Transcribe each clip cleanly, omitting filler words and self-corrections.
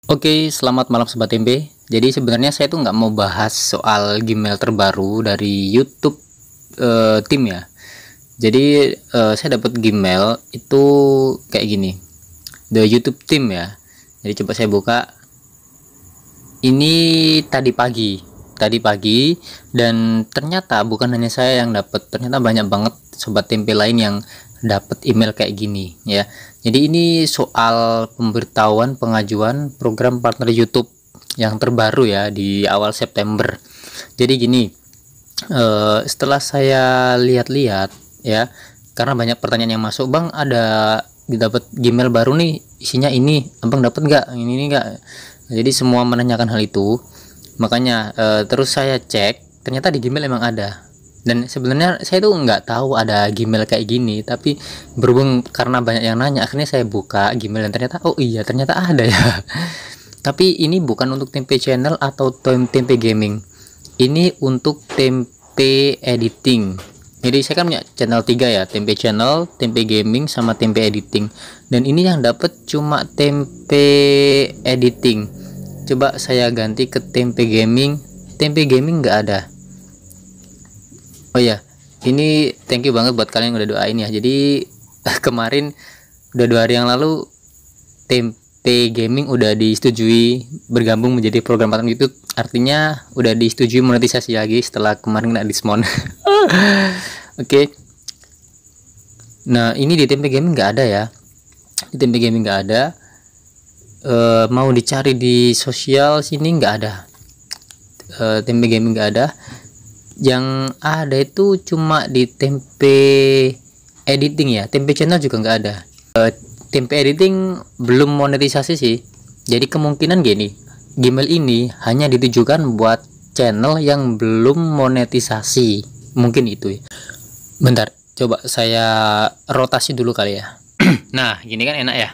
Oke, selamat malam Sobat Tempe. Jadi sebenarnya saya tuh nggak mau bahas soal Gmail terbaru dari YouTube tim ya. Jadi saya dapat Gmail itu kayak gini, The YouTube Team ya. Jadi coba saya buka. Ini tadi pagi, dan ternyata bukan hanya saya yang dapat, ternyata banyak banget Sobat Tempe lain yang dapat email kayak gini ya. Jadi ini soal pemberitahuan pengajuan program partner YouTube yang terbaru ya di awal September. Jadi gini, setelah saya lihat-lihat ya, karena banyak pertanyaan yang masuk, Bang ada dapat Gmail baru nih, isinya ini, Abang dapat nggak ini nggak? Jadi semua menanyakan hal itu, makanya terus saya cek, ternyata di Gmail emang ada. Dan sebenarnya saya tuh nggak tahu ada Gmail kayak gini, tapi berhubung karena banyak yang nanya, akhirnya saya buka Gmail dan ternyata oh iya, ternyata ada ya. Tapi ini bukan untuk Tempe Channel atau Tempe Gaming, ini untuk Tempe Editing. Jadi saya kan punya channel 3 ya, Tempe Channel, Tempe Gaming, sama Tempe Editing. Dan ini yang dapat cuma Tempe Editing. Coba saya ganti ke Tempe Gaming. Tempe Gaming nggak ada. Oh ya, ini thank you banget buat kalian yang udah doain ya. Jadi kemarin udah 2 hari yang lalu Tempe Gaming udah disetujui bergabung menjadi program partner YouTube. Artinya udah disetujui monetisasi lagi setelah kemarin kena diskon. Oke. Nah, ini di Tempe Gaming nggak ada ya. Di Tempe Gaming nggak ada. Mau dicari di sosial sini nggak ada. Tempe Gaming nggak ada. Yang ada itu cuma di Tempe Editing ya. Tempe Channel juga nggak ada. Tempe Editing belum monetisasi sih. Jadi kemungkinan gini, Gmail ini hanya ditujukan buat channel yang belum monetisasi. Mungkin itu ya. Bentar, coba saya rotasi dulu kali ya. Nah, gini kan enak ya.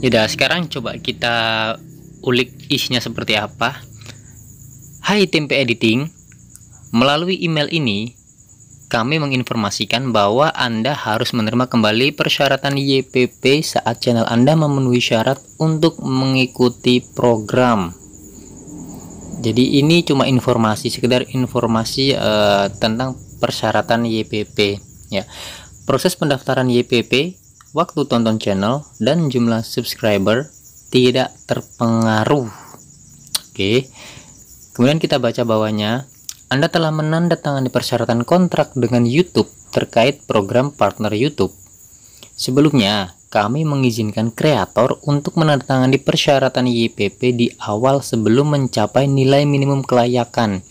Yaudah, sekarang coba kita ulik isinya seperti apa. Hai Tempe Editing, melalui email ini kami menginformasikan bahwa Anda harus menerima kembali persyaratan YPP saat channel Anda memenuhi syarat untuk mengikuti program. Jadi ini cuma informasi, sekedar informasi tentang persyaratan YPP ya. Proses pendaftaran YPP, waktu tonton channel, dan jumlah subscriber tidak terpengaruh. Oke. Kemudian kita baca bawahnya. Anda telah menandatangani persyaratan kontrak dengan YouTube terkait program partner YouTube. Sebelumnya, kami mengizinkan kreator untuk menandatangani persyaratan YPP di awal sebelum mencapai nilai minimum kelayakan.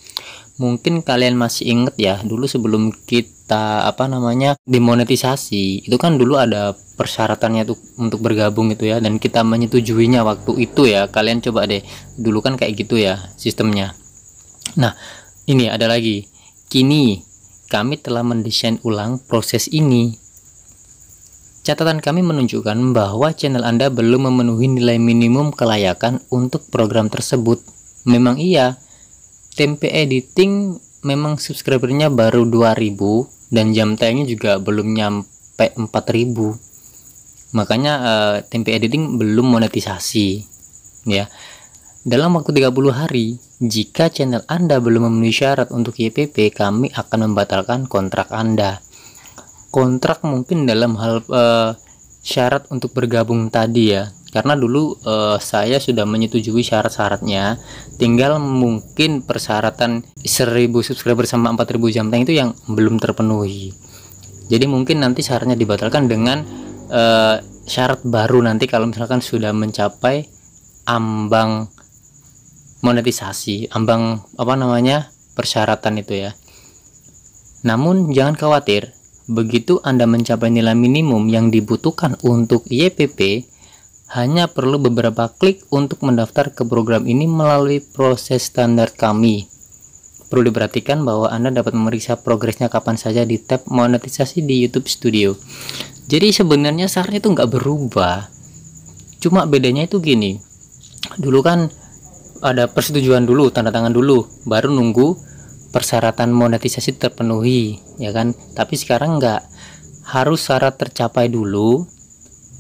Mungkin kalian masih ingat ya, dulu sebelum kita dimonetisasi, itu kan dulu ada persyaratannya tuh untuk bergabung gitu ya, dan kita menyetujuinya waktu itu ya. Kalian coba deh, dulu kan kayak gitu ya sistemnya. Nah, ini ada lagi. Kini kami telah mendesain ulang proses ini. Catatan kami menunjukkan bahwa channel Anda belum memenuhi nilai minimum kelayakan untuk program tersebut. Memang iya, Tempe Editing memang subscribernya baru 2000 dan jam tayangnya juga belum nyampe 4000. Makanya Tempe Editing belum monetisasi ya. Dalam waktu 30 hari, jika channel Anda belum memenuhi syarat untuk YPP, kami akan membatalkan kontrak Anda. Kontrak mungkin dalam hal syarat untuk bergabung tadi ya. Karena dulu saya sudah menyetujui syarat-syaratnya, tinggal mungkin persyaratan 1000 subscriber sama 4000 jam tayang itu yang belum terpenuhi. Jadi mungkin nanti syaratnya dibatalkan dengan syarat baru nanti kalau misalkan sudah mencapai ambang monetisasi, ambang persyaratan itu ya. Namun jangan khawatir, begitu Anda mencapai nilai minimum yang dibutuhkan untuk YPP, hanya perlu beberapa klik untuk mendaftar ke program ini melalui proses standar kami. Perlu diperhatikan bahwa Anda dapat memeriksa progresnya kapan saja di tab monetisasi di YouTube Studio. Jadi sebenarnya syaratnya itu nggak berubah, cuma bedanya itu gini. Dulu kan ada persetujuan dulu, tanda tangan dulu, baru nunggu persyaratan monetisasi terpenuhi ya kan. Tapi sekarang enggak, harus syarat tercapai dulu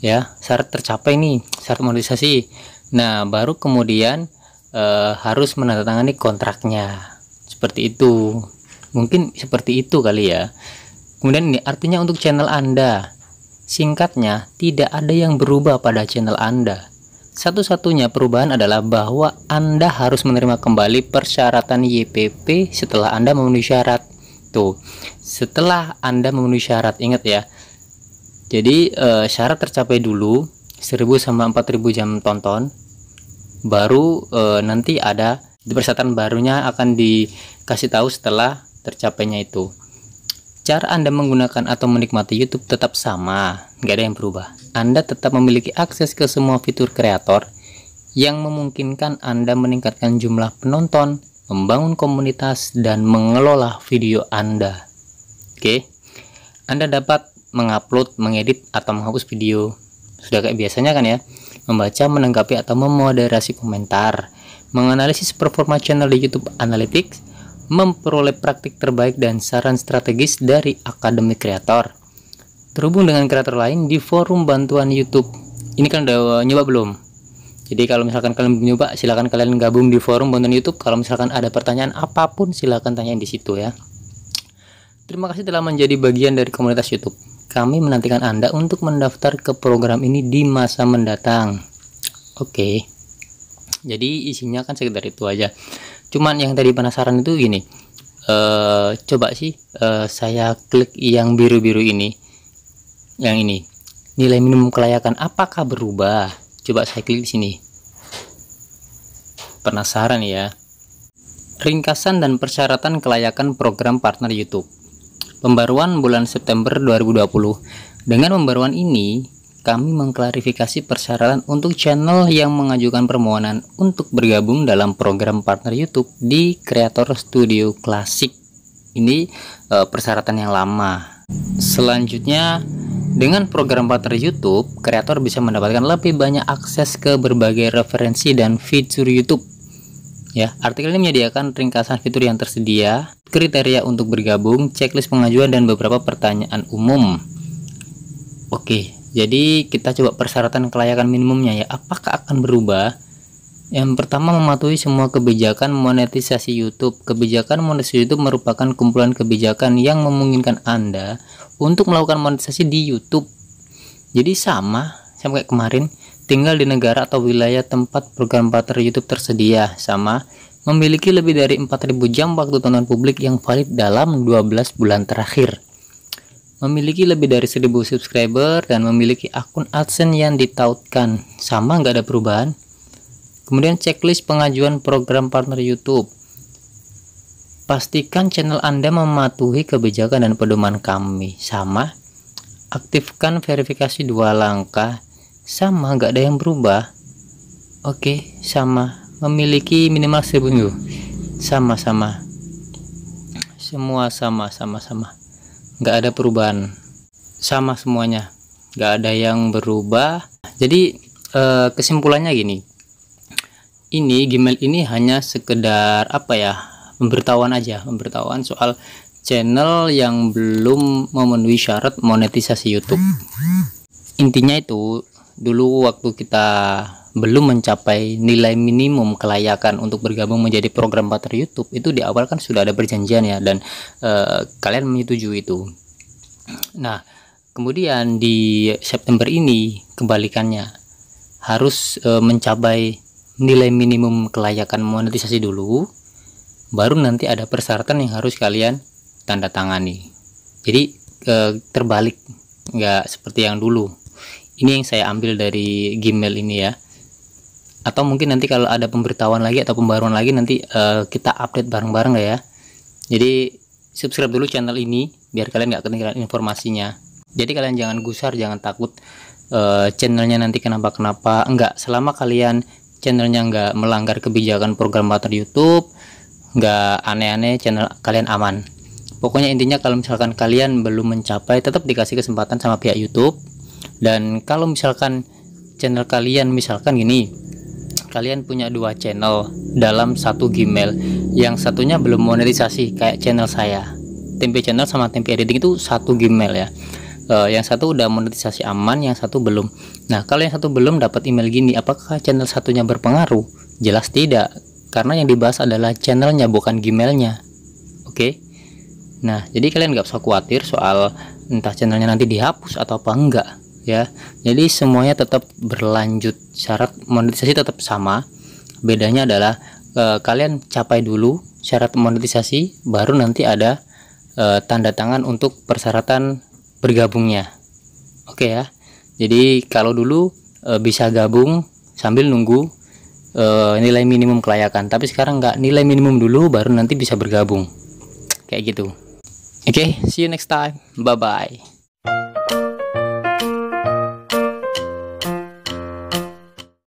ya, syarat tercapai nih, syarat monetisasi. Nah, baru kemudian harus menandatangani kontraknya. Seperti itu. Mungkin seperti itu kali ya. Kemudian ini artinya untuk channel Anda. Singkatnya, tidak ada yang berubah pada channel Anda. Satu-satunya perubahan adalah bahwa Anda harus menerima kembali persyaratan YPP setelah Anda memenuhi syarat. Tuh, setelah Anda memenuhi syarat, ingat ya. Jadi syarat tercapai dulu 1000 sama 4000 jam tonton, baru nanti ada persyaratan barunya akan dikasih tahu setelah tercapainya itu. Cara Anda menggunakan atau menikmati YouTube tetap sama, nggak ada yang berubah. Anda tetap memiliki akses ke semua fitur kreator yang memungkinkan Anda meningkatkan jumlah penonton, membangun komunitas, dan mengelola video Anda. Oke, Anda dapat mengupload, mengedit, atau menghapus video. Sudah kayak biasanya kan ya, membaca, menanggapi, atau memoderasi komentar, menganalisis performa channel di YouTube Analytics, memperoleh praktik terbaik dan saran strategis dari akademi kreator, terhubung dengan kreator lain di forum bantuan YouTube. Ini kan udah nyoba belum? Jadi kalau misalkan kalian belum nyoba, silahkan kalian gabung di forum bantuan YouTube. Kalau misalkan ada pertanyaan apapun, silahkan tanyain di situ ya. Terima kasih telah menjadi bagian dari komunitas YouTube. Kami menantikan Anda untuk mendaftar ke program ini di masa mendatang. Oke. Jadi isinya kan sekitar itu aja. Cuman yang tadi penasaran itu gini, coba sih saya klik yang biru-biru ini, yang ini, nilai minimum kelayakan apakah berubah? Coba saya klik di sini. Penasaran ya? Ringkasan dan persyaratan kelayakan program partner YouTube. Pembaruan bulan September 2020. Dengan pembaruan ini, kami mengklarifikasi persyaratan untuk channel yang mengajukan permohonan untuk bergabung dalam program partner YouTube di Creator Studio Classic. Ini persyaratan yang lama. Selanjutnya, dengan program partner YouTube, kreator bisa mendapatkan lebih banyak akses ke berbagai referensi dan fitur YouTube. Ya, artikel ini menyediakan ringkasan fitur yang tersedia, kriteria untuk bergabung, checklist pengajuan, dan beberapa pertanyaan umum. Oke. Jadi kita coba persyaratan kelayakan minimumnya ya, apakah akan berubah? Yang pertama, mematuhi semua kebijakan monetisasi YouTube. Kebijakan monetisasi YouTube merupakan kumpulan kebijakan yang memungkinkan Anda untuk melakukan monetisasi di YouTube. Jadi sama kayak kemarin, tinggal di negara atau wilayah tempat program partner YouTube tersedia, sama memiliki lebih dari 4000 jam waktu tonton publik yang valid dalam 12 bulan terakhir, memiliki lebih dari 1000 subscriber, dan memiliki akun AdSense yang ditautkan. Sama, nggak ada perubahan. Kemudian checklist pengajuan program partner YouTube. Pastikan channel Anda mematuhi kebijakan dan pedoman kami. Sama. Aktifkan verifikasi 2 langkah. Sama, nggak ada yang berubah. Oke, sama. Memiliki minimal 1000 view. Sama-sama. Semua sama-sama. Nggak ada perubahan, sama semuanya, nggak ada yang berubah. Jadi kesimpulannya gini, ini Gmail ini hanya sekedar apa ya, pemberitahuan aja, pemberitahuan soal channel yang belum memenuhi syarat monetisasi YouTube. Intinya itu, dulu waktu kita belum mencapai nilai minimum kelayakan untuk bergabung menjadi program partner YouTube, itu di awal kan sudah ada perjanjian ya, dan kalian menyetujui itu. Nah, kemudian di September ini kebalikannya, harus mencapai nilai minimum kelayakan monetisasi dulu, baru nanti ada persyaratan yang harus kalian tanda tangani. Jadi terbalik, nggak seperti yang dulu. Ini yang saya ambil dari Gmail ini ya. Atau mungkin nanti kalau ada pemberitahuan lagi atau pembaruan lagi, nanti kita update bareng-bareng ya. Jadi subscribe dulu channel ini biar kalian nggak ketinggalan informasinya. Jadi kalian jangan gusar, jangan takut channelnya nanti kenapa-kenapa. Enggak, selama kalian channelnya nggak melanggar kebijakan program partner YouTube, nggak aneh-aneh, channel kalian aman. Pokoknya intinya kalau misalkan kalian belum mencapai, tetap dikasih kesempatan sama pihak YouTube. Dan kalau misalkan channel kalian misalkan gini, kalian punya 2 channel dalam satu Gmail, yang satunya belum monetisasi kayak channel saya, Tempe Channel sama Tempe Editing itu satu Gmail ya. yang satu udah monetisasi aman, yang satu belum. Nah, kalau yang satu belum dapat email gini, apakah channel satunya berpengaruh? Jelas tidak, karena yang dibahas adalah channelnya, bukan Gmailnya. Oke. Nah, jadi kalian nggak usah khawatir soal entah channelnya nanti dihapus atau apa enggak ya. Jadi semuanya tetap berlanjut, syarat monetisasi tetap sama. Bedanya adalah kalian capai dulu syarat monetisasi, baru nanti ada tanda tangan untuk persyaratan bergabungnya. Oke ya. Jadi kalau dulu bisa gabung sambil nunggu nilai minimum kelayakan, tapi sekarang nggak, nilai minimum dulu baru nanti bisa bergabung kayak gitu. Oke, see you next time, bye bye.